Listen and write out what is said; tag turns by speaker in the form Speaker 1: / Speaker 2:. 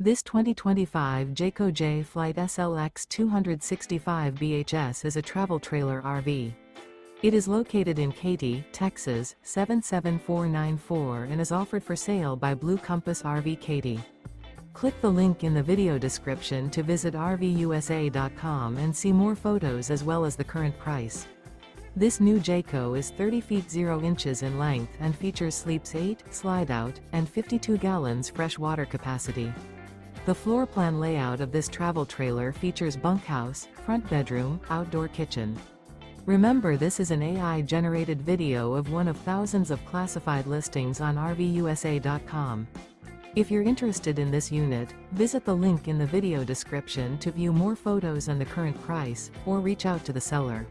Speaker 1: This 2025 Jayco Jay Flight SLX 265 BHS is a travel trailer RV. It is located in Katy, Texas, 77494 and is offered for sale by Blue Compass RV Katy. Click the link in the video description to visit RVUSA.com and see more photos as well as the current price. This new Jayco is 30 feet 0 inches in length and features sleeps 8, slide-out, and 52 gallons fresh water capacity. The floor plan layout of this travel trailer features bunkhouse, front bedroom, outdoor kitchen. Remember, this is an AI-generated video of one of thousands of classified listings on RVUSA.com. If you're interested in this unit, visit the link in the video description to view more photos and the current price, or reach out to the seller.